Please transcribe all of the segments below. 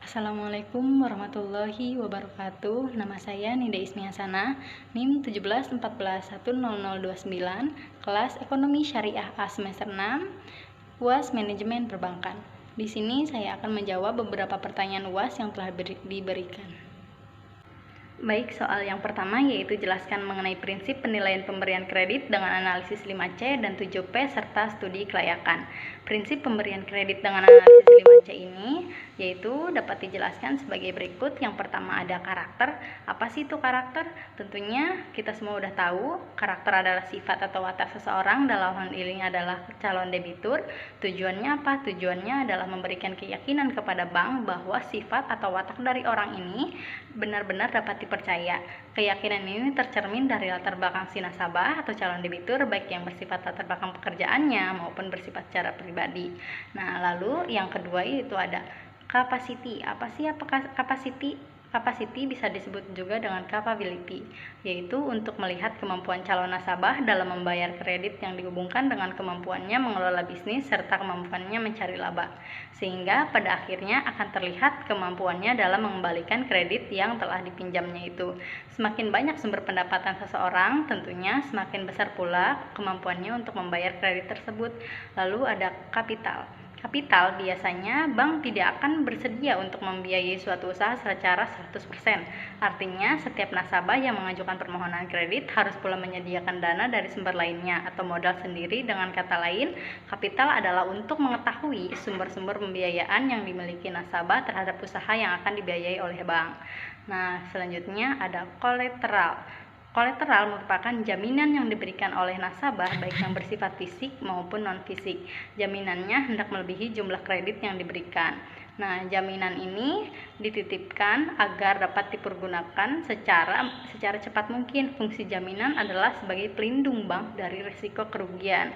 Assalamualaikum warahmatullahi wabarakatuh. Nama saya Nida Ismiasana, NIM 1714100029, kelas Ekonomi Syariah A semester 6, UAS Manajemen Perbankan. Di sini saya akan menjawab beberapa pertanyaan UAS yang telah diberikan. Baik, soal yang pertama yaitu jelaskan mengenai prinsip penilaian pemberian kredit dengan analisis 5C dan 7P serta studi kelayakan. Prinsip pemberian kredit dengan analisis 5C ini yaitu dapat dijelaskan sebagai berikut. Yang pertama ada karakter. Apa sih itu karakter? Tentunya kita semua udah tahu, karakter adalah sifat atau watak seseorang, dalam hal ini adalah calon debitur. Tujuannya apa? Tujuannya adalah memberikan keyakinan kepada bank bahwa sifat atau watak dari orang ini benar-benar dapat dipercaya. Keyakinan ini tercermin dari latar belakang si nasabah atau calon debitur, baik yang bersifat latar belakang pekerjaannya maupun bersifat secara pribadi. Nah, lalu yang kedua itu ada capacity. Apa sih capacity? Capacity bisa disebut juga dengan capability, yaitu untuk melihat kemampuan calon nasabah dalam membayar kredit yang dihubungkan dengan kemampuannya mengelola bisnis serta kemampuannya mencari laba, sehingga pada akhirnya akan terlihat kemampuannya dalam mengembalikan kredit yang telah dipinjamnya itu. Semakin banyak sumber pendapatan seseorang, tentunya semakin besar pula kemampuannya untuk membayar kredit tersebut. Lalu ada kapital. Kapital biasanya bank tidak akan bersedia untuk membiayai suatu usaha secara 100%. Artinya setiap nasabah yang mengajukan permohonan kredit harus pula menyediakan dana dari sumber lainnya atau modal sendiri. Dengan kata lain, kapital adalah untuk mengetahui sumber-sumber pembiayaan yang dimiliki nasabah terhadap usaha yang akan dibiayai oleh bank. Nah, selanjutnya ada kolateral. Kolateral merupakan jaminan yang diberikan oleh nasabah baik yang bersifat fisik maupun non-fisik. Jaminannya hendak melebihi jumlah kredit yang diberikan. Nah, jaminan ini dititipkan agar dapat dipergunakan secara cepat mungkin. Fungsi jaminan adalah sebagai pelindung bank dari risiko kerugian.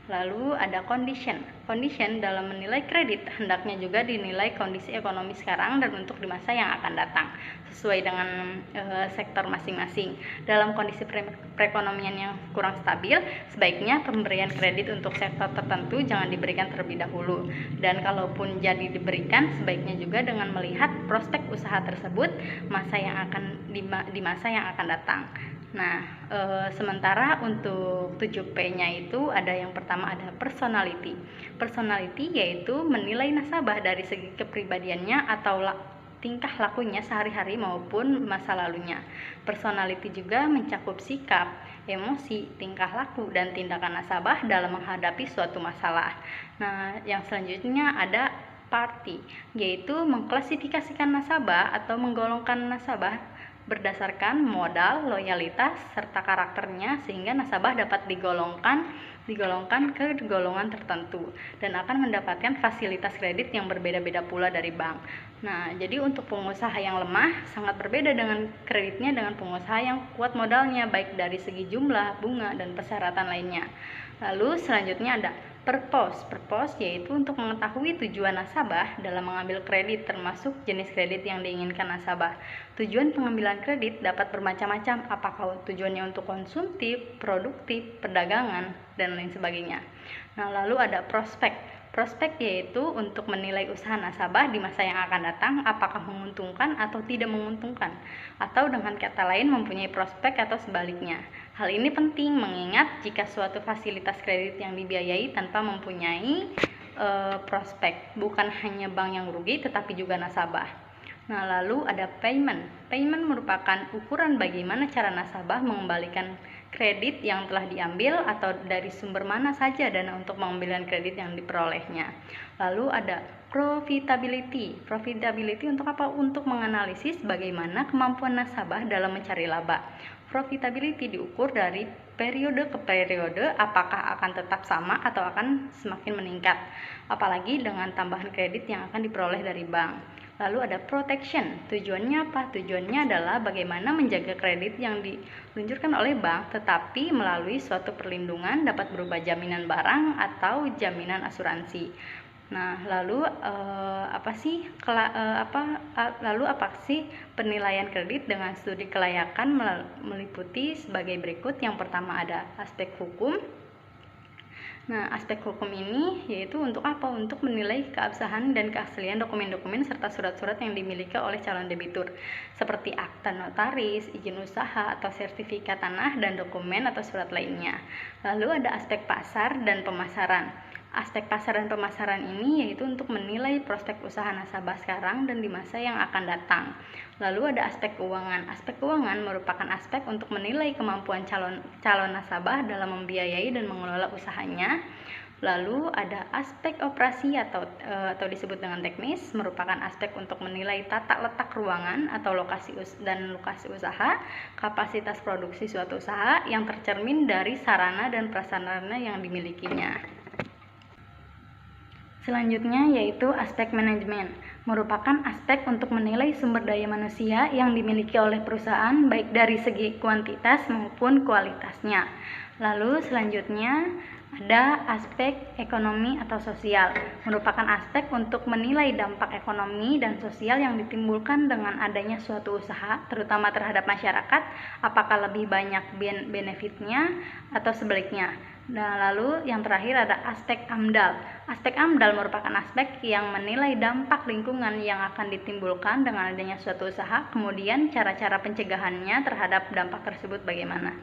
Lalu ada condition. Condition dalam menilai kredit hendaknya juga dinilai kondisi ekonomi sekarang dan untuk di masa yang akan datang, sesuai dengan sektor masing-masing. Dalam kondisi perekonomian yang kurang stabil, sebaiknya pemberian kredit untuk sektor tertentu jangan diberikan terlebih dahulu. Dan kalaupun jadi diberikan, sebaiknya juga dengan melihat prospek usaha tersebut di masa yang akan datang. Nah, sementara untuk 7P-nya itu ada yang pertama ada personality. Personality yaitu menilai nasabah dari segi kepribadiannya atau tingkah lakunya sehari-hari maupun masa lalunya. Personality juga mencakup sikap, emosi, tingkah laku, dan tindakan nasabah dalam menghadapi suatu masalah. Nah, yang selanjutnya ada party, yaitu mengklasifikasikan nasabah atau menggolongkan nasabah berdasarkan modal, loyalitas, serta karakternya, sehingga nasabah dapat digolongkan ke golongan tertentu dan akan mendapatkan fasilitas kredit yang berbeda-beda pula dari bank. Nah, jadi untuk pengusaha yang lemah sangat berbeda dengan kreditnya dengan pengusaha yang kuat modalnya, baik dari segi jumlah, bunga, dan persyaratan lainnya. Lalu selanjutnya ada purpose yaitu untuk mengetahui tujuan nasabah dalam mengambil kredit, termasuk jenis kredit yang diinginkan nasabah. Tujuan pengambilan kredit dapat bermacam-macam, apakah tujuannya untuk konsumtif, produktif, perdagangan, dan lain sebagainya. Nah, lalu ada prospek yaitu untuk menilai usaha nasabah di masa yang akan datang apakah menguntungkan atau tidak menguntungkan, atau dengan kata lain mempunyai prospek atau sebaliknya. Hal ini penting mengingat jika suatu fasilitas kredit yang dibiayai tanpa mempunyai prospek, bukan hanya bank yang rugi tetapi juga nasabah. Nah, lalu ada payment. Payment merupakan ukuran bagaimana cara nasabah mengembalikan kredit yang telah diambil atau dari sumber mana saja dana untuk pengambilan kredit yang diperolehnya. Lalu ada profitability. Profitability untuk apa? Untuk menganalisis bagaimana kemampuan nasabah dalam mencari laba. Profitability diukur dari periode ke periode, apakah akan tetap sama atau akan semakin meningkat, apalagi dengan tambahan kredit yang akan diperoleh dari bank. Lalu ada protection. Tujuannya apa? Tujuannya adalah bagaimana menjaga kredit yang diluncurkan oleh bank tetapi melalui suatu perlindungan, dapat berupa jaminan barang atau jaminan asuransi. Nah, lalu apa sih penilaian kredit dengan studi kelayakan meliputi sebagai berikut. Yang pertama ada aspek hukum. Nah, aspek hukum ini yaitu untuk apa? Untuk menilai keabsahan dan keaslian dokumen-dokumen serta surat-surat yang dimiliki oleh calon debitur, seperti akta notaris, izin usaha, atau sertifikat tanah, dan dokumen atau surat lainnya. Lalu ada aspek pasar dan pemasaran. Aspek pasar dan pemasaran ini yaitu untuk menilai prospek usaha nasabah sekarang dan di masa yang akan datang. Lalu ada aspek keuangan. Aspek keuangan merupakan aspek untuk menilai kemampuan calon nasabah dalam membiayai dan mengelola usahanya. Lalu ada aspek operasi atau disebut dengan teknis, merupakan aspek untuk menilai tata letak ruangan atau lokasi usaha, kapasitas produksi suatu usaha yang tercermin dari sarana dan prasarana yang dimilikinya. Selanjutnya yaitu aspek manajemen, merupakan aspek untuk menilai sumber daya manusia yang dimiliki oleh perusahaan baik dari segi kuantitas maupun kualitasnya. Lalu selanjutnya ada aspek ekonomi atau sosial, merupakan aspek untuk menilai dampak ekonomi dan sosial yang ditimbulkan dengan adanya suatu usaha, terutama terhadap masyarakat, apakah lebih banyak benefitnya atau sebaliknya. Nah, lalu yang terakhir ada aspek AMDAL. Aspek AMDAL merupakan aspek yang menilai dampak lingkungan yang akan ditimbulkan dengan adanya suatu usaha, kemudian cara-cara pencegahannya terhadap dampak tersebut bagaimana.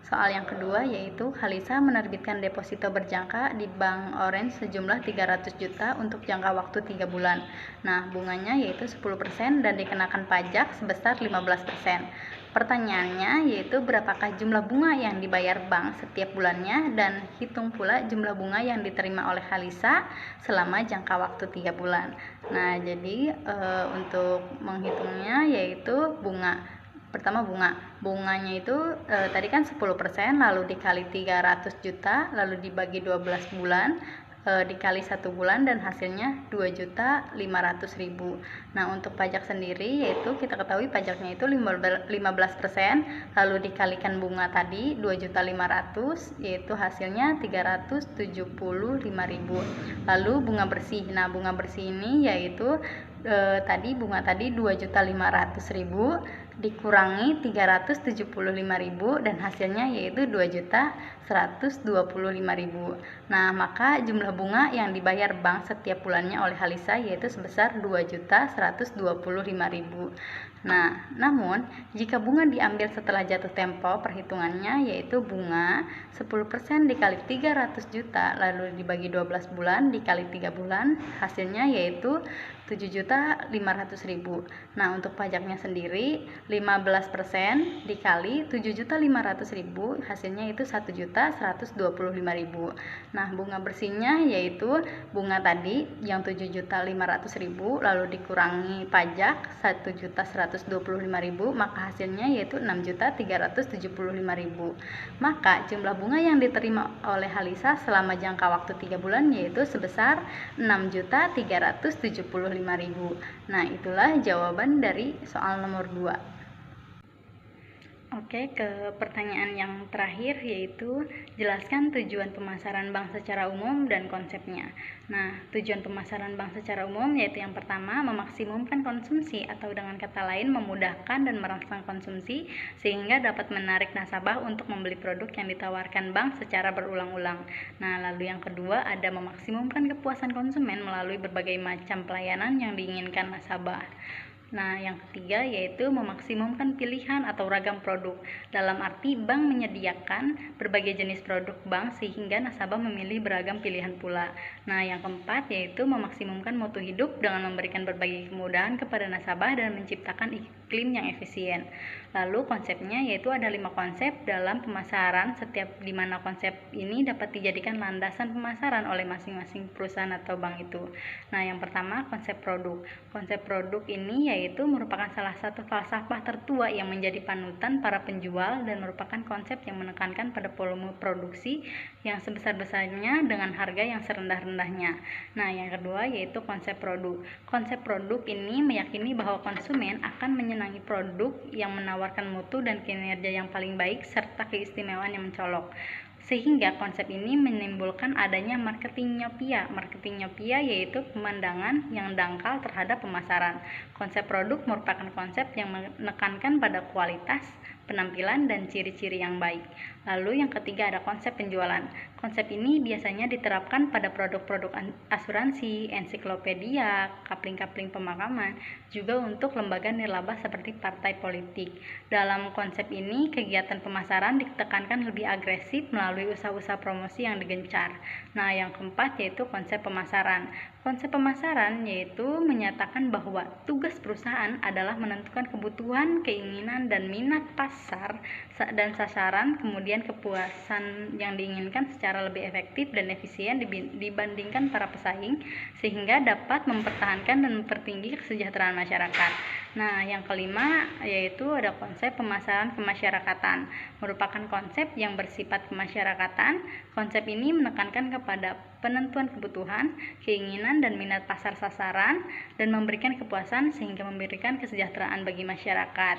Soal yang kedua yaitu Halisa menerbitkan deposito berjangka di Bank Orange sejumlah 300 juta untuk jangka waktu 3 bulan. Nah, bunganya yaitu 10% dan dikenakan pajak sebesar 15%. Pertanyaannya yaitu berapakah jumlah bunga yang dibayar bank setiap bulannya dan hitung pula jumlah bunga yang diterima oleh Halisa selama jangka waktu 3 bulan. Nah, jadi untuk menghitungnya yaitu pertama bunganya itu tadi kan 10% lalu dikali 300 juta lalu dibagi 12 bulan dikali 1 bulan dan hasilnya 2.500.000. Nah, untuk pajak sendiri yaitu kita ketahui pajaknya itu 15% lalu dikalikan bunga tadi 2.500.000 yaitu hasilnya 375.000. Lalu bunga bersih. Nah, bunga bersih ini yaitu bunga tadi 2.500.000 dikurangi 375.000 dan hasilnya yaitu 2.125.000. Nah, maka jumlah bunga yang dibayar bank setiap bulannya oleh Halisa yaitu sebesar 2.125.000. Nah, namun jika bunga diambil setelah jatuh tempo, perhitungannya yaitu bunga 10% dikali 300 juta lalu dibagi 12 bulan dikali 3 bulan, hasilnya yaitu 7.500.000. Nah, untuk pajaknya sendiri 15% dikali 7.500.000 hasilnya itu 1.125.000. Nah, bunga bersihnya yaitu bunga tadi yang 7.500.000 lalu dikurangi pajak 1.125.000 maka hasilnya yaitu 6.375.000. Maka jumlah bunga yang diterima oleh Halisa selama jangka waktu 3 bulan yaitu sebesar 6.375.000. Nah, itulah jawaban dari soal nomor 2. Oke, ke pertanyaan yang terakhir yaitu jelaskan tujuan pemasaran bank secara umum dan konsepnya. Nah, tujuan pemasaran bank secara umum yaitu yang pertama memaksimumkan konsumsi atau dengan kata lain memudahkan dan merangsang konsumsi sehingga dapat menarik nasabah untuk membeli produk yang ditawarkan bank secara berulang-ulang. Nah, lalu yang kedua ada memaksimumkan kepuasan konsumen melalui berbagai macam pelayanan yang diinginkan nasabah. Nah, yang ketiga yaitu memaksimumkan pilihan atau ragam produk. Dalam arti bank menyediakan berbagai jenis produk bank sehingga nasabah memilih beragam pilihan pula. Nah, yang keempat yaitu memaksimumkan mutu hidup dengan memberikan berbagai kemudahan kepada nasabah dan menciptakan iklim yang efisien. Lalu konsepnya yaitu ada 5 konsep dalam pemasaran di mana konsep ini dapat dijadikan landasan pemasaran oleh masing-masing perusahaan atau bank itu. Nah, yang pertama konsep produk. Konsep produk ini yaitu merupakan salah satu falsafah tertua yang menjadi panutan para penjual dan merupakan konsep yang menekankan pada volume produksi yang sebesar-besarnya dengan harga yang serendah-rendahnya. Nah, yang kedua yaitu konsep produk. Konsep produk ini meyakini bahwa konsumen akan menyenangi produk yang menawarkan mutu dan kinerja yang paling baik serta keistimewaan yang mencolok. Sehingga konsep ini menimbulkan adanya marketing myopia. Marketing myopia yaitu pemandangan yang dangkal terhadap pemasaran. Konsep produk merupakan konsep yang menekankan pada kualitas, penampilan, dan ciri-ciri yang baik. Lalu yang ketiga ada konsep penjualan. Konsep ini biasanya diterapkan pada produk-produk asuransi, ensiklopedia, kapling-kapling pemakaman, juga untuk lembaga nirlaba seperti partai politik. Dalam konsep ini, kegiatan pemasaran ditekankan lebih agresif melalui usaha-usaha promosi yang digencar. Nah, yang keempat yaitu konsep pemasaran. Konsep pemasaran yaitu menyatakan bahwa tugas perusahaan adalah menentukan kebutuhan, keinginan, dan minat pasar dan sasaran, kemudian kepuasan yang diinginkan secara lebih efektif dan efisien dibandingkan para pesaing, sehingga dapat mempertahankan dan mempertinggi kesejahteraan masyarakat. Nah, yang kelima yaitu ada konsep pemasaran kemasyarakatan, merupakan konsep yang bersifat kemasyarakatan. Konsep ini menekankan kepada penentuan kebutuhan, keinginan, dan minat pasar sasaran, dan memberikan kepuasan sehingga memberikan kesejahteraan bagi masyarakat.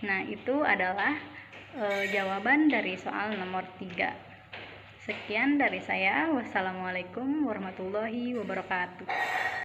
Nah, itu adalah jawaban dari soal nomor 3. Sekian dari saya. Wassalamualaikum warahmatullahi wabarakatuh.